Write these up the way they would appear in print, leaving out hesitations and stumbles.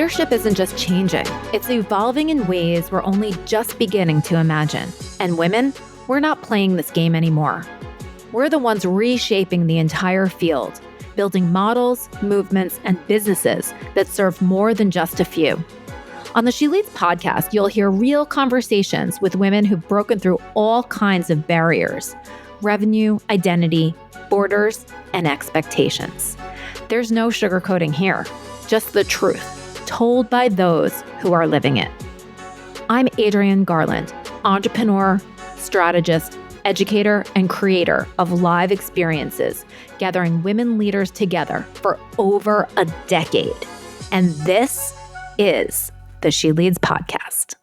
Leadership isn't just changing, it's evolving in ways we're only just beginning to imagine. And women, we're not playing this game anymore. We're the ones reshaping the entire field, building models, movements, and businesses that serve more than just a few. On the She Leads podcast, you'll hear real conversations with women who've broken through all kinds of barriers: revenue, identity, borders, and expectations. There's no sugarcoating here, just the truth, told by those who are living it. I'm Adrienne Garland, entrepreneur, strategist, educator, and creator of live experiences, gathering women leaders together for over a decade. And this is the She Leads podcast.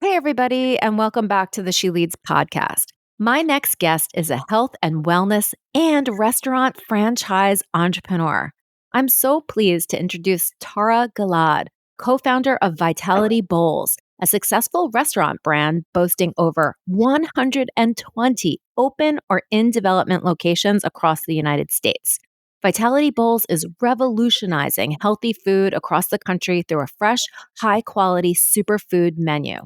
Hey, everybody, and welcome back to the She Leads podcast. My next guest is a health and wellness and restaurant franchise entrepreneur. I'm so pleased to introduce Tara Gilad, co-founder of Vitality Bowls, a successful restaurant brand boasting over 120 open or in development locations across the United States. Vitality Bowls is revolutionizing healthy food across the country through a fresh, high-quality superfood menu.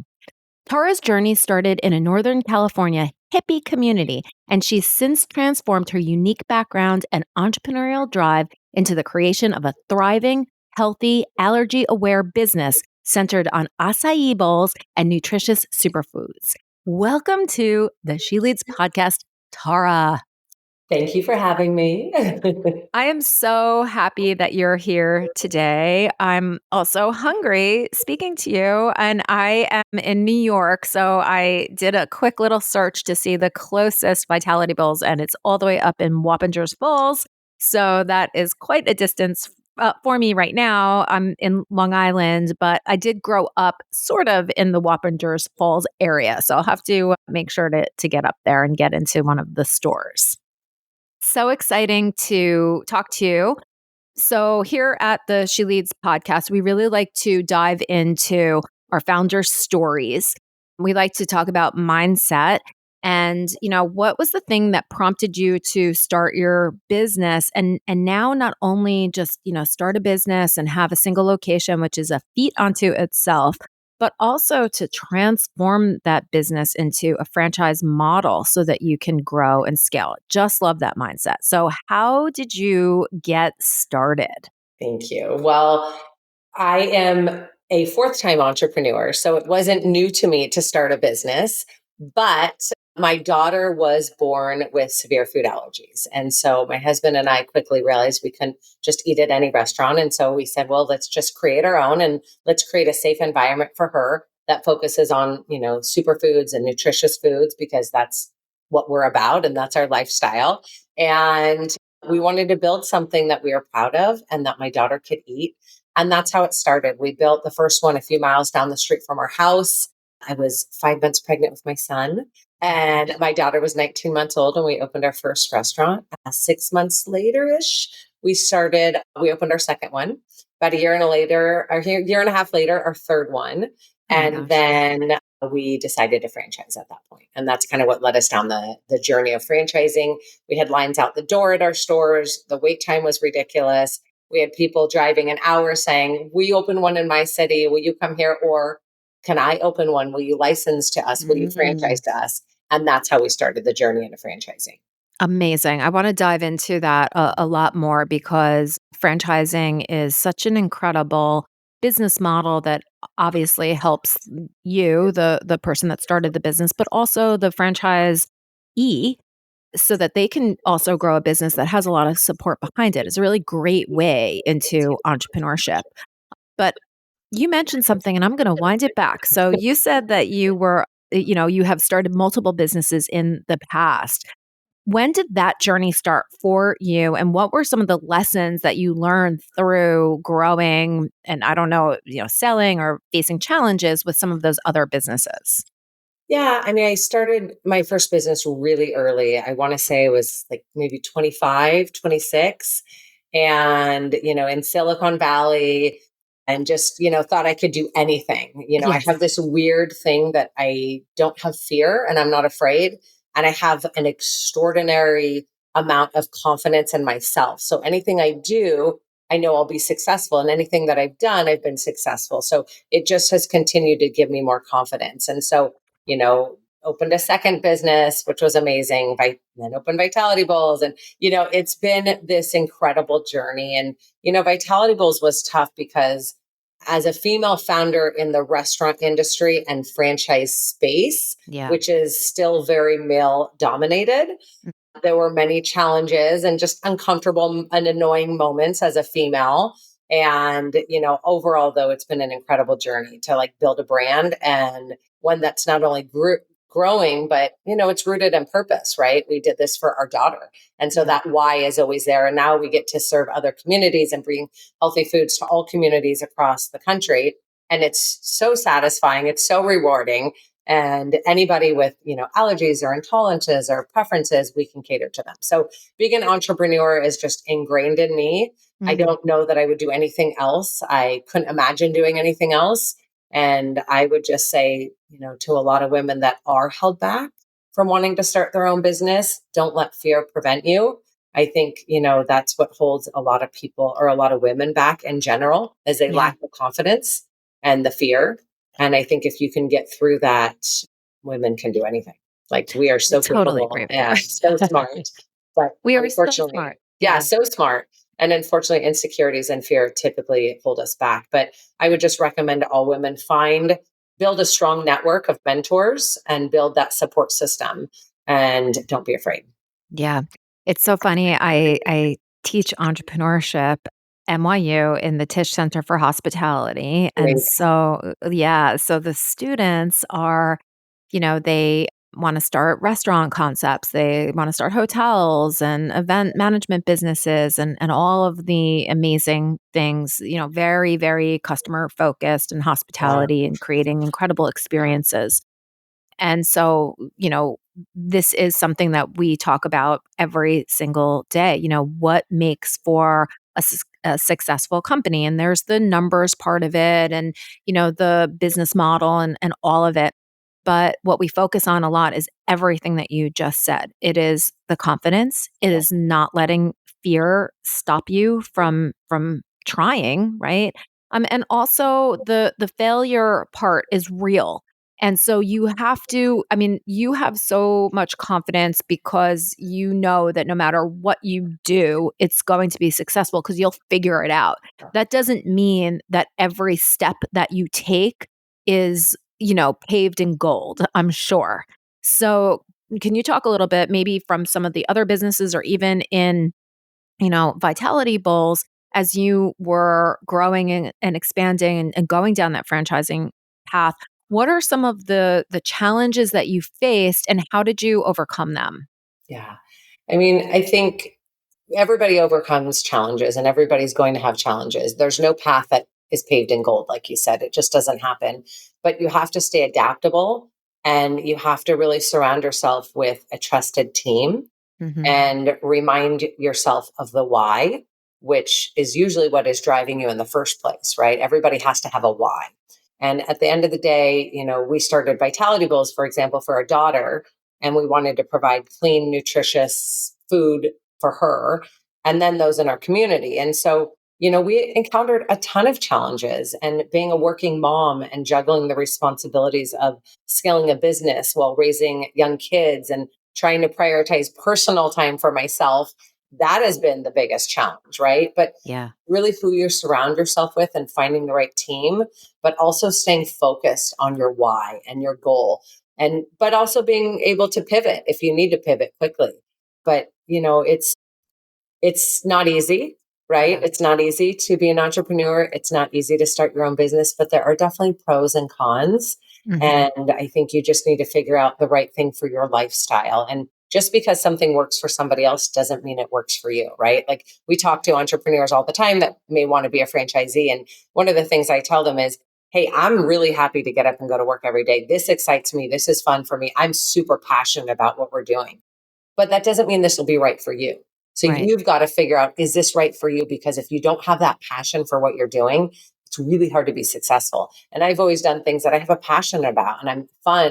Tara's journey started in a Northern California hippie community, and she's since transformed her unique background and entrepreneurial drive into the creation of a thriving, healthy, allergy-aware business centered on acai bowls and nutritious superfoods. Welcome to the She Leads podcast, Tara. Thank you for having me. I am so happy that you're here today. I'm also hungry speaking to you, and I am in New York. So I did a quick little search to see the closest Vitality Bowls, and it's all the way up in Wappingers Falls. So that is quite a distance for me right now. I'm in Long Island, but I did grow up sort of in the Wappingers Falls area. So I'll have to make sure to get up there and get into one of the stores. So exciting to talk to you. So here at the She Leads podcast, we really like to dive into our founders' stories. We like to talk about mindset and, what was the thing that prompted you to start your business and now not only just, start a business and have a single location, which is a feat unto itself, but also to transform that business into a franchise model so that you can grow and scale. Just love that mindset. So how did you get started? Thank you. Well, I am a fourth-time entrepreneur, so it wasn't new to me to start a business, but my daughter was born with severe food allergies. And so my husband and I quickly realized we couldn't just eat at any restaurant. And so we said, well, let's just create our own and let's create a safe environment for her that focuses on, superfoods and nutritious foods, because that's what we're about and that's our lifestyle. And we wanted to build something that we were proud of and that my daughter could eat. And that's how it started. We built the first one a few miles down the street from our house. I was 5 months pregnant with my son, and my daughter was 19 months old when we opened our first restaurant. 6 months later-ish, we opened our second one. About a year and a half later, our third one. And then we decided to franchise at that point. And that's kind of what led us down the journey of franchising. We had lines out the door at our stores. The wait time was ridiculous. We had people driving an hour saying, we open one in my city. Will you come here? Or can I open one? Will you license to us? Will you franchise to us? And that's how we started the journey into franchising. Amazing. I want to dive into that a lot more because franchising is such an incredible business model that obviously helps you, the person that started the business, but also the franchisee, so that they can also grow a business that has a lot of support behind it. It's a really great way into entrepreneurship. But you mentioned something, and I'm going to wind it back. So you said that you have started multiple businesses in the past. When did that journey start for you? And what were some of the lessons that you learned through growing and selling or facing challenges with some of those other businesses? Yeah, I started my first business really early. I want to say it was like maybe 25, 26, and, in Silicon Valley, and just, thought I could do anything. I Yes. have this weird thing that I don't have fear and I'm not afraid. And I have an extraordinary amount of confidence in myself. So anything I do, I know I'll be successful. And anything that I've done, I've been successful. So it just has continued to give me more confidence. And so, you know, opened a second business, which was amazing. Then opened Vitality Bowls. And, it's been this incredible journey. And, Vitality Bowls was tough because as a female founder in the restaurant industry and franchise space, Yeah. which is still very male dominated, there were many challenges and just uncomfortable and annoying moments as a female. And, overall, though, it's been an incredible journey to like build a brand, and one that's not only growing, but, it's rooted in purpose, right? We did this for our daughter. And so Yeah. that why is always there. And now we get to serve other communities and bring healthy foods to all communities across the country. And it's so satisfying. It's so rewarding. And anybody with, allergies or intolerances or preferences, we can cater to them. So being an entrepreneur is just ingrained in me. I Mhm. don't know that I would do anything else. I couldn't imagine doing anything else. And I would just say, to a lot of women that are held back from wanting to start their own business, don't let fear prevent you. I think, that's what holds a lot of people or a lot of women back in general, is they Yeah. lack the confidence and the fear. And I think if you can get through that, women can do anything. Like, we are I so totally agree capable with and so you. smart. But We are so unfortunately, smart. yeah, Yeah. so smart. And unfortunately, insecurities and fear typically hold us back. But I would just recommend all women build a strong network of mentors and build that support system. And don't be afraid. Yeah. It's so funny. I teach entrepreneurship NYU in the Tisch Center for Hospitality. And Great. so, yeah, so the students are, they want to start restaurant concepts. They want to start hotels and event management businesses and all of the amazing things, very, very customer focused and Yeah. hospitality and creating incredible experiences. And so, this is something that we talk about every single day. What makes for a successful company? And there's the numbers part of it and, the business model and all of it. But what we focus on a lot is everything that you just said. It is the confidence. It is not letting fear stop you from trying, right? And also the failure part is real, and so you have to, I mean, you have so much confidence because you know that no matter what you do, it's going to be successful because you'll figure it out. That doesn't mean that every step that you take is, paved in gold, I'm sure. So, can you talk a little bit maybe from some of the other businesses or even in, Vitality Bowls as you were growing and expanding and going down that franchising path? What are some of the challenges that you faced and how did you overcome them? Yeah. I mean, I think everybody overcomes challenges and everybody's going to have challenges. There's no path that is paved in gold, like you said. It just doesn't happen. But you have to stay adaptable, and you have to really surround yourself with a trusted team Mhm. and remind yourself of the why, which is usually what is driving you in the first place, right? Everybody has to have a why. And at the end of the day, we started Vitality Bowls, for example, for our daughter, and we wanted to provide clean, nutritious food for her and then those in our community. And so, we encountered a ton of challenges, and being a working mom and juggling the responsibilities of scaling a business while raising young kids and trying to prioritize personal time for myself, that has been the biggest challenge, right? But Yeah. really who you surround yourself with and finding the right team, but also staying focused on your why and your goal. And but also being able to pivot if you need to pivot quickly. But it's not easy, right? Yeah. It's not easy to be an entrepreneur. It's not easy to start your own business, but there are definitely pros and cons. Mhm. And I think you just need to figure out the right thing for your lifestyle. And just because something works for somebody else doesn't mean it works for you, right? Like, we talk to entrepreneurs all the time that may want to be a franchisee. And one of the things I tell them is, hey, I'm really happy to get up and go to work every day. This excites me. This is fun for me. I'm super passionate about what we're doing, but that doesn't mean this will be right for you. So Right. you've got to figure out, is this right for you? Because if you don't have that passion for what you're doing, it's really hard to be successful. And I've always done things that I have a passion about, and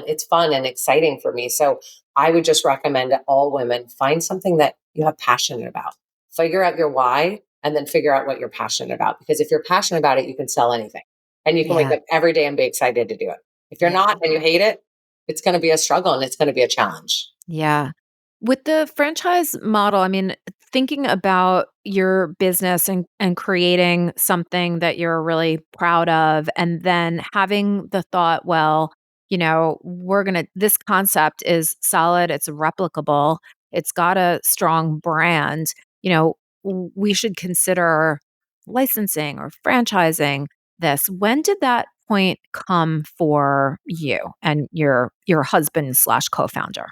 it's fun and exciting for me. So I would just recommend that all women find something that you have passion about. Figure out your why and then figure out what you're passionate about. Because if you're passionate about it, you can sell anything and you can wake Yeah. up every day and be excited to do it. If you're Yeah. not and you hate it, it's going to be a struggle and it's going to be a challenge. Yeah. With the franchise model, I mean, thinking about your business and creating something that you're really proud of, and then having the thought, well, this concept is solid, it's replicable, it's got a strong brand, we should consider licensing or franchising this. When did that point come for you and your husband slash co-founder?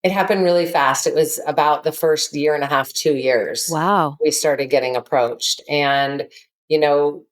It happened really fast. It was about the first year and a half, 2 years, Wow. we started getting approached. And, you know,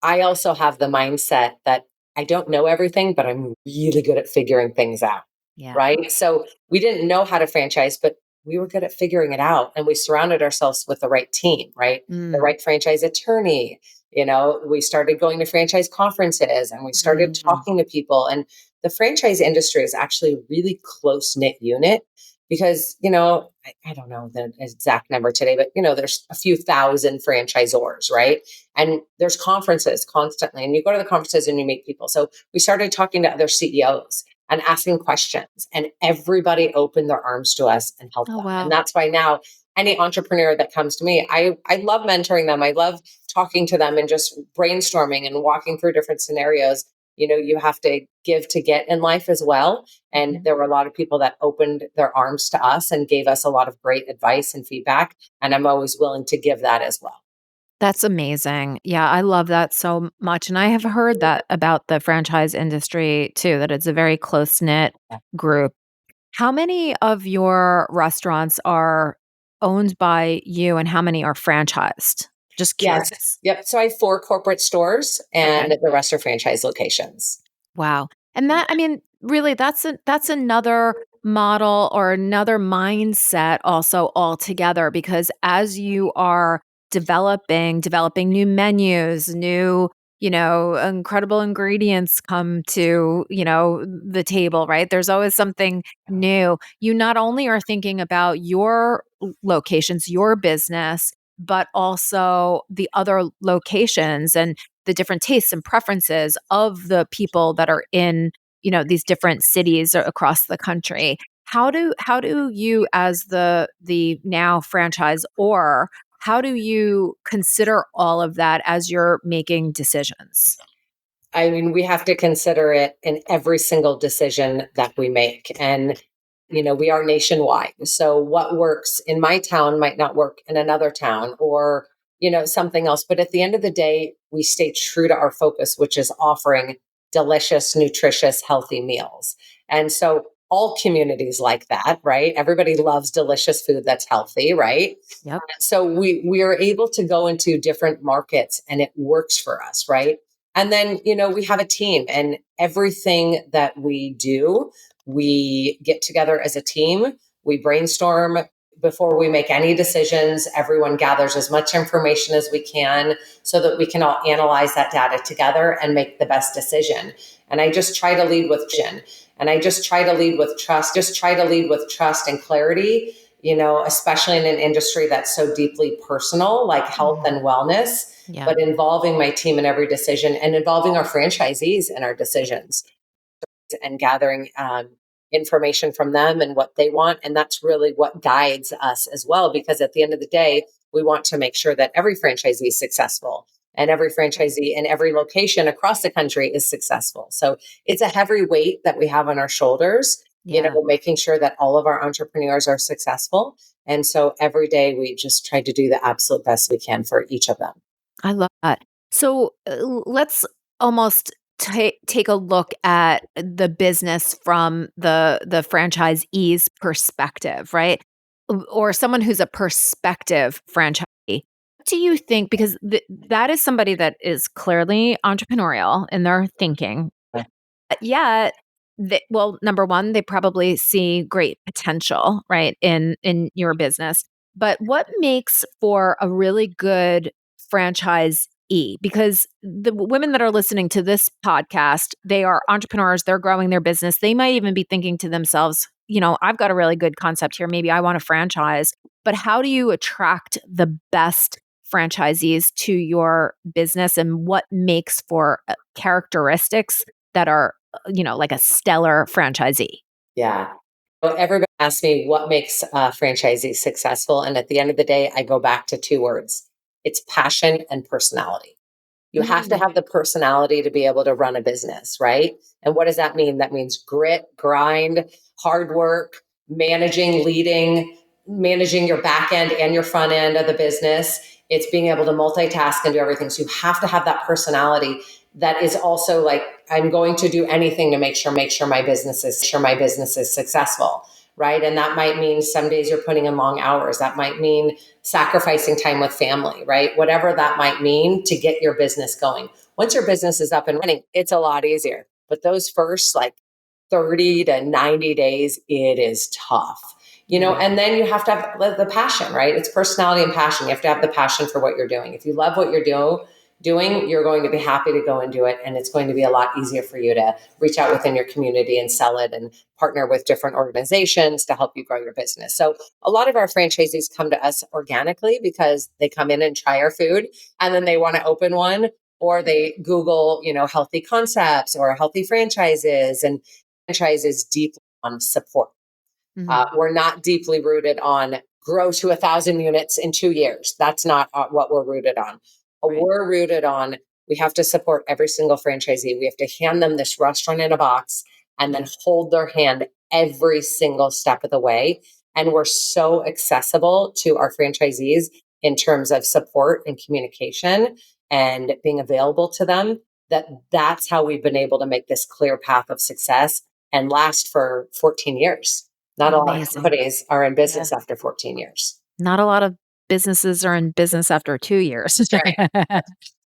I also have the mindset that I don't know everything, but I'm really good at figuring things out. Yeah. Right. So we didn't know how to franchise, but we were good at figuring it out. And we surrounded ourselves with the right team, right? The Mm. right franchise attorney. We started going to franchise conferences and we started Mm. talking to people. And the franchise industry is actually a really close knit unit because, I don't know the exact number today, but, there's a few thousand franchisors, right? And there's conferences constantly, and you go to the conferences and you meet people. So we started talking to other CEOs and asking questions, and everybody opened their arms to us and helped Oh, them. And wow. that's why now any entrepreneur that comes to me, I love mentoring them. I love talking to them and just brainstorming and walking through different scenarios. You have to give to get in life as well. And Mhm. there were a lot of people that opened their arms to us and gave us a lot of great advice and feedback. And I'm always willing to give that as well. That's amazing. Yeah, I love that so much, and I have heard that about the franchise industry too, that it's a very close-knit group. How many of your restaurants are owned by you, and how many are franchised? Just Yes. curious. Yep. So I have 4 corporate stores Okay. and the rest are franchise locations. Wow. And that, I mean, really, that's another model or another mindset also altogether, because as you are developing new menus, new, incredible ingredients come to, the table, right? There's always something new. You not only are thinking about your locations, your business, but also the other locations and the different tastes and preferences of the people that are in, these different cities across the country. How do you, as the now franchise, or how do you consider all of that as you're making decisions? I mean, we have to consider it in every single decision that we make. And, we are nationwide. So what works in my town might not work in another town or, something else. But at the end of the day, we stay true to our focus, which is offering delicious, nutritious, healthy meals. And so all communities like that, right? Everybody loves delicious food that's healthy, right? Yep. So we are able to go into different markets and it works for us, right? And then, we have a team and everything that we do, we get together as a team, we brainstorm before we make any decisions. Everyone gathers as much information as we can so that we can all analyze that data together and make the best decision. And I just try to lead with vision. And I just try to lead with trust, and clarity, especially in an industry that's so deeply personal, like health Mhm. and wellness, Yeah. but involving my team in every decision and involving our franchisees in our decisions and gathering information from them and what they want. And that's really what guides us as well, because at the end of the day, we want to make sure that every franchisee is successful and every franchisee in every location across the country is successful. So it's a heavy weight that we have on our shoulders, Yeah. making sure that all of our entrepreneurs are successful. And so every day we just try to do the absolute best we can for each of them. I love that. So let's almost take a look at the business from the franchisee's perspective, right? Or someone who's a prospective franchisee. What do you think? Because that is somebody that is clearly entrepreneurial in their thinking, yet well, number one, they probably see great potential, right, in your business. But what makes for a really good franchisee? Because the women that are listening to this podcast, they are entrepreneurs, they're growing their business, they might even be thinking to themselves, I've got a really good concept here, maybe I want to franchise. But how do you attract the best franchisees to your business and what makes for characteristics that are, like a stellar franchisee? Yeah. So everybody asks me what makes a franchisee successful. And at the end of the day, I go back to two words: it's passion and personality. You have to Mm, have the personality to be able to run a business, right? And what does that mean? That means grit, grind, hard work, managing, leading, managing your back end and your front end of the business. It's being able to multitask and do everything. So you have to have that personality that is also like, I'm going to do anything to make sure my business is successful, right? And that might mean some days you're putting in long hours. That might mean sacrificing time with family, right? Whatever that might mean to get your business going. Once your business is up and running, it's a lot easier. But those first like 30 to 90 days, it is tough. yeah. And then you have to have the passion, right? It's personality and passion. You have to have the passion for what you're doing. If you love what you're doing, you're going to be happy to go and do it. And it's going to be a lot easier for you to reach out within your community and sell it and partner with different organizations to help you grow your business. So a lot of our franchisees come to us organically because they come in and try our food and then they want to open one, or they Google, healthy concepts or healthy franchises, and franchises deeply on support. Mhm. We're not deeply rooted on grow to 1,000 units in 2 years. That's not what we're rooted on. Right. We're rooted on we have to support every single franchisee. We have to hand them this restaurant in a box and then hold their hand every single step of the way. And we're so accessible to our franchisees in terms of support and communication and being available to them, that's how we've been able to make this clear path of success and last for 14 years. Not a lot of Amazing. companies are in Yeah. business after 14 years. Not a lot of businesses are in business after 2 years. That's right.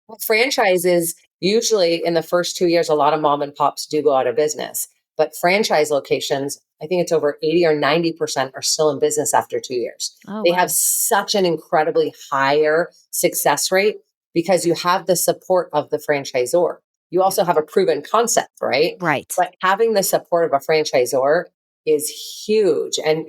Well, franchises, usually in the first 2 years, a lot of mom and pops do go out of business. But franchise locations, I think it's over 80 or 90% are still in business after 2 years. Oh, They have wow. such an incredibly higher success rate because you have the support of the franchisor. You Yeah. also have a proven concept, right? Right. But having the support of a franchisor is huge. And,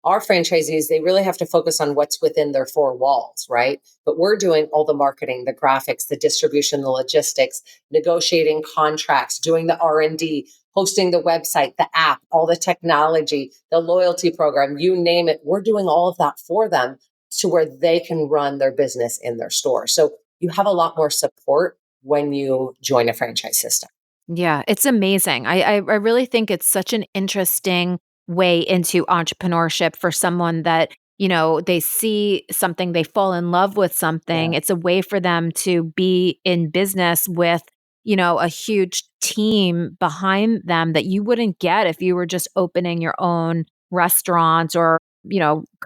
our franchisees, they really have to focus on what's within their four walls, right? But we're doing all the marketing, the graphics, the distribution, the logistics, negotiating contracts, doing the R&D, hosting the website, the app, all the technology, the loyalty program, you name it. We're doing all of that for them to where they can run their business in their store. So you have a lot more support when you join a franchise system. Yeah, it's amazing. I really think it's such an interesting way into entrepreneurship for someone that, they see something, they fall in love with something. Yeah. It's a way for them to be in business with, a huge team behind them that you wouldn't get if you were just opening your own restaurant or,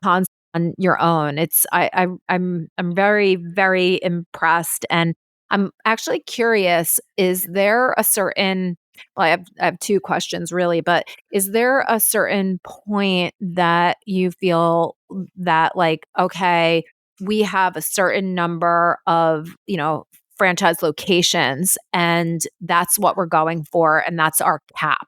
concept on your own. I'm very, very impressed, and I'm actually curious, is there a certain well, I have 2 questions really, but is there a certain point that you feel that like, okay, we have a certain number of, franchise locations and that's what we're going for and that's our cap?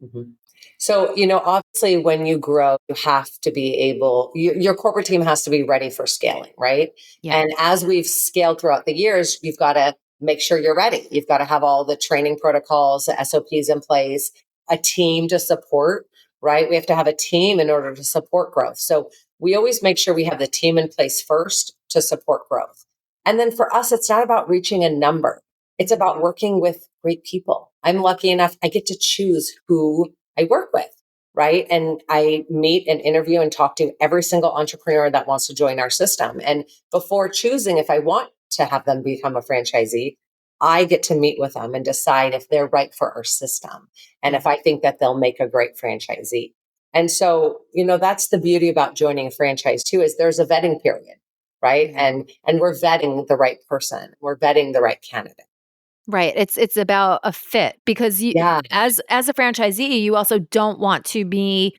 Mhm. So, obviously, when you grow, you have to be your corporate team has to be ready for scaling, right? Yeah. And as we've scaled throughout the years, you've got to make sure you're ready. You've got to have all the training protocols, the SOPs in place, a team to support, right? We have to have a team in order to support growth. So, we always make sure we have the team in place first to support growth. And then for us, it's not about reaching a number. It's Mhm. about working with great people. I'm lucky enough, I get to choose who I work with, right? And I meet and interview and talk to every single entrepreneur that wants to join our system. And before choosing if I want to have them become a franchisee, I get to meet with them and decide if they're right for our system and Yeah. if I think that they'll make a great franchisee. And so, that's the beauty about joining a franchise too, is there's a vetting period, right? Yeah. And we're vetting the right person. We're vetting the right candidate. Right, it's about a fit because you Yeah. as a franchisee, you also don't want to be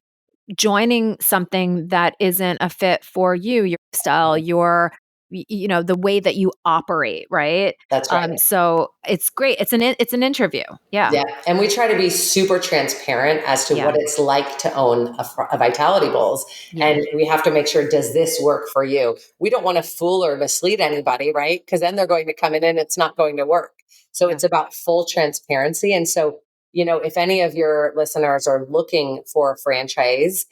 joining something that isn't a fit for you, your style, your the way that you operate, right? That's right. So it's great. It's an interview. Yeah. Yeah. And we try to be super transparent as to what Yeah. it's like to own a Vitality Bowls. Yeah. And we have to make sure, does this work for you? We don't want to fool or mislead anybody, right? Because then they're going to come in and it's not going to work. So Yeah. it's about full transparency. And so, if any of your listeners are looking for a franchise,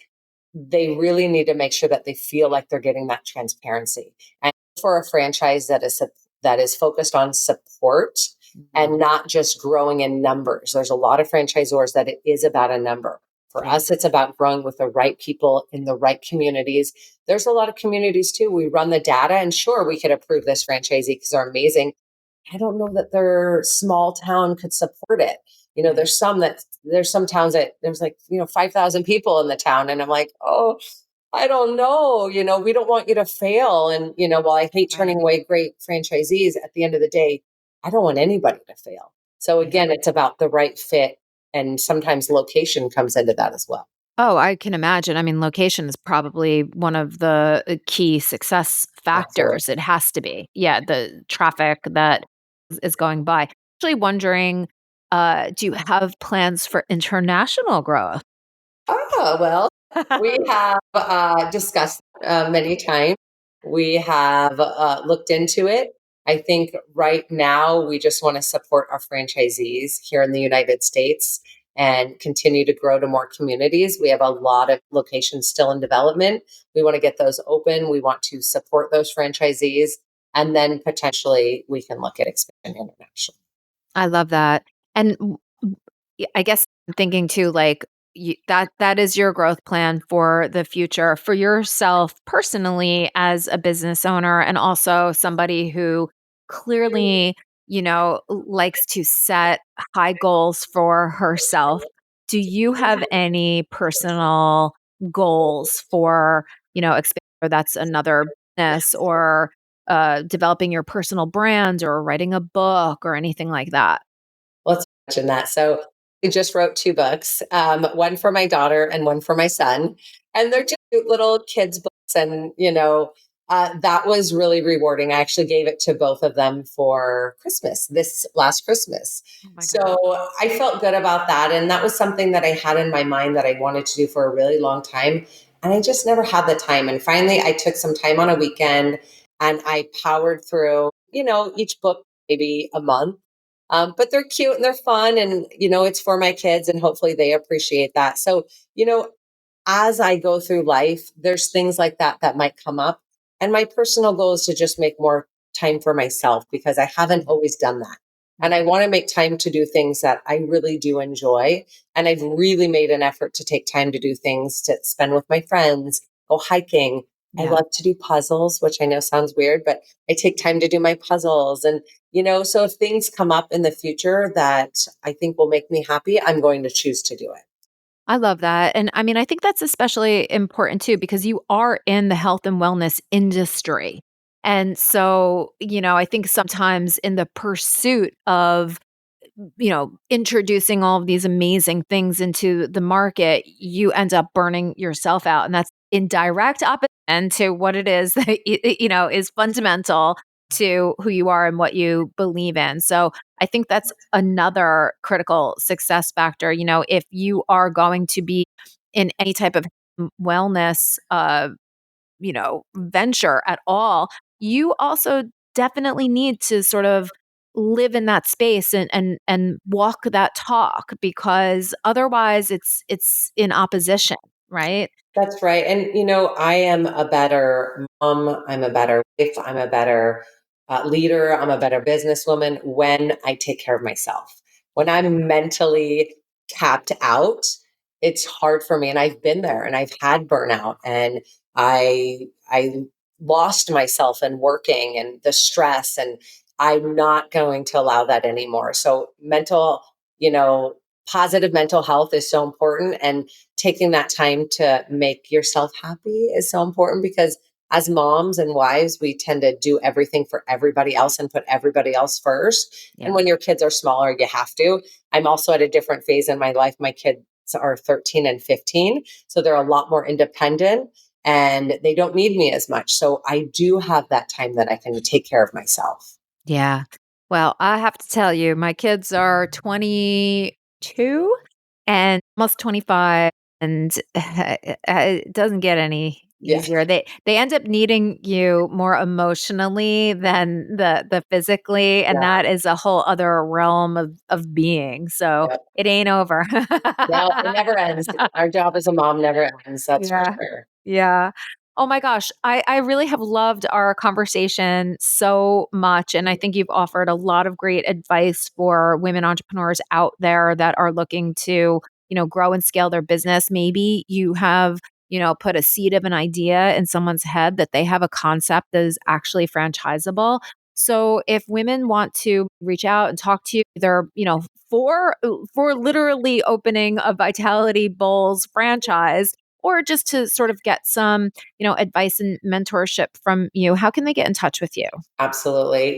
they really need to make sure that they feel like they're getting that transparency. And for a franchise that is focused on support Mhm. and not just growing in numbers. There's a lot of franchisors that it is about a number. For Yeah. us, it's about growing with the right people in the right communities. There's a lot of communities too. We run the data, and sure, we could approve this franchisee because they're amazing. I don't know that their small town could support it. Yeah. There's some towns that there's like, 5,000 people in the town. And I'm like, oh, I don't know. We don't want you to fail. And, while I hate Right. turning away great franchisees, at the end of the day, I don't want anybody to fail. So Yeah. again, it's about the right fit. And sometimes location comes into that as well. Oh, I can imagine. I mean, location is probably one of the key success Absolutely. factors. It has to be. Yeah, the traffic that is going by. Actually wondering, do you have plans for international growth? Oh, well, we have discussed many times. We have looked into it. I think right now we just want to support our franchisees here in the United States and continue to grow to more communities. We have a lot of locations still in development. We want to get those open. We want to support those franchisees. And then potentially we can look at expanding internationally. I love that. And I guess I'm thinking too, like that is your growth plan for the future for yourself personally as a business owner, and also somebody who clearly, likes to set high goals for herself. Do you have any personal goals for, expand, or that's another business, or developing your personal brand, or writing a book, or anything like that? Let's mention that. So I just wrote two books, one for my daughter and one for my son. And they're just cute little kids' books. And, that was really rewarding. I actually gave it to both of them for Christmas, this last Christmas. Oh my So god. I felt good about that. And that was something that I had in my mind that I wanted to do for a really long time. And I just never had the time. And finally, I took some time on a weekend and I powered through, each book maybe a month, but they're cute and they're fun. And, it's for my kids and hopefully they appreciate that. So, as I go through life, there's things like that that might come up. And my personal goal is to just make more time for myself because I haven't always done that. And I Mhm. want to make time to do things that I really do enjoy. And I've really made an effort to take time to do things to spend with my friends, go hiking. I Yeah. love to do puzzles, which I know sounds weird, but I take time to do my puzzles. And, so if things come up in the future that I think will make me happy, I'm going to choose to do it. I love that. And I mean, I think that's especially important too, because you are in the health and wellness industry. And so, I think sometimes in the pursuit of, introducing all of these amazing things into the market, you end up burning yourself out. And that's in direct opposition to what it is that, is fundamental to who you are and what you believe in. So I think that's another critical success factor. If you are going to be in any type of wellness, venture at all, you also definitely need to sort of live in that space and walk that talk, because otherwise it's in opposition, right? That's right. And, I am a better mom. I'm a better wife. I'm a better leader. I'm a better businesswoman when I take care of myself. When I'm mentally tapped out, it's hard for me. And I've been there and I've had burnout and I lost myself in working and the stress. And I'm not going to allow that anymore. So you know, positive mental health is so important. And taking that time to make yourself happy is so important because as moms and wives, we tend to do everything for everybody else and put everybody else first. And Yeah. when your kids are smaller, you have to. I'm also at a different phase in my life. My kids are 13 and 15, so they're a lot more independent. and they don't need me as much. So I do have that time that I can take care of myself. Yeah. Well, I have to tell you, my kids are 22 and almost 25, and it doesn't get any Yeah. easier. They end up needing you more emotionally than the physically, and Yeah. that is a whole other realm of being. So Yep. it ain't over. No, it never ends. Our job as a mom never ends. That's for Yeah. sure. Yeah. Oh my gosh. I really have loved our conversation so much. And I think you've offered a lot of great advice for women entrepreneurs out there that are looking to, grow and scale their business. Maybe you have, put a seed of an idea in someone's head that they have a concept that is actually franchisable. So if women want to reach out and talk to you, either, for literally opening a Vitality Bowls franchise, or just to sort of get some, advice and mentorship from you, how can they get in touch with you? Absolutely.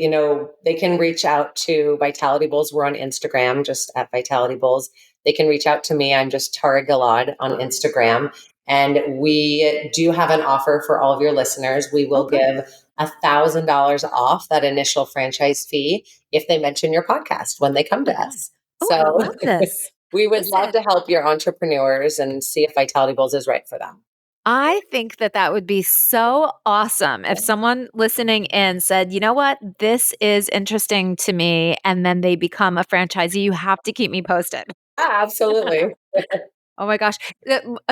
They can reach out to Vitality Bowls. We're on Instagram, just at Vitality Bowls. They can reach out to me. I'm just Tara Gilad on Instagram. And we do have an offer for all of your listeners. We Oh, will good. give $1,000 off that initial franchise fee if they mention your podcast when they Oh come my to God. us. Oh, I So love this. we would love Listen, to help your entrepreneurs and see if Vitality Bowls is right for them. I think that would be so awesome if someone listening in said, you know what, this is interesting to me. And then they become a franchisee. You have to keep me posted. Ah, absolutely. Oh my gosh.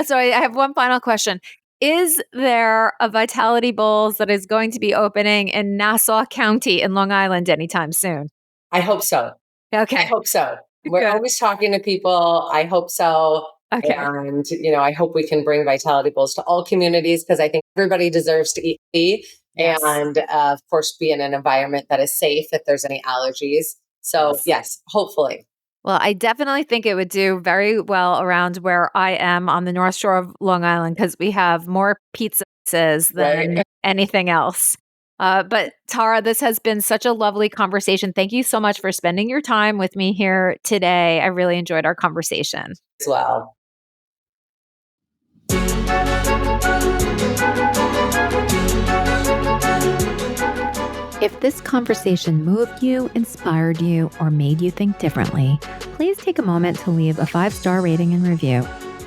So I have one final question. Is there a Vitality Bowls that is going to be opening in Nassau County in Long Island anytime soon? I hope so. I Okay, hope so. We're good. always talking to people. I hope so. Okay. And, I hope we can bring Vitality Bowls to all communities because I think everybody deserves to eat healthy Yes. and, of course, be in an environment that is safe if there's any allergies. So, Yes. yes, hopefully. Well, I definitely think it would do very well around where I am on the North Shore of Long Island because we have more pizzas than Right. anything else. But Tara, this has been such a lovely conversation. Thank you so much for spending your time with me here today. I really enjoyed our conversation. As well. If this conversation moved you, inspired you, or made you think differently, please take a moment to leave a 5-star rating and review.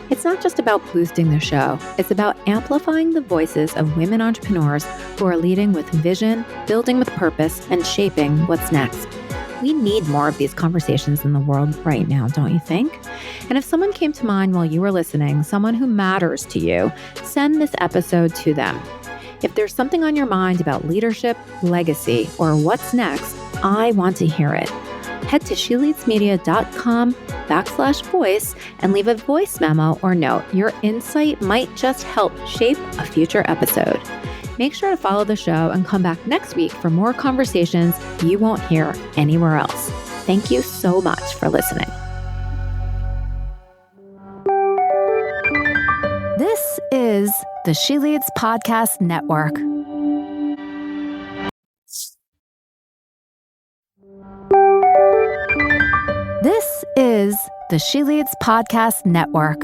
It's not just about boosting the show, it's about amplifying the voices of women entrepreneurs who are leading with vision, building with purpose, and shaping what's next. We need more of these conversations in the world right now, don't you think? And if someone came to mind while you were listening, someone who matters to you, send this episode to them. If there's something on your mind about leadership, legacy, or what's next, I want to hear it. Head to sheleadsmedia.com/voice and leave a voice memo or note. Your insight might just help shape a future episode. Make sure to follow the show and come back next week for more conversations you won't hear anywhere else. Thank you so much for listening. This is the She Leads Podcast Network. This is the She Leads Podcast Network.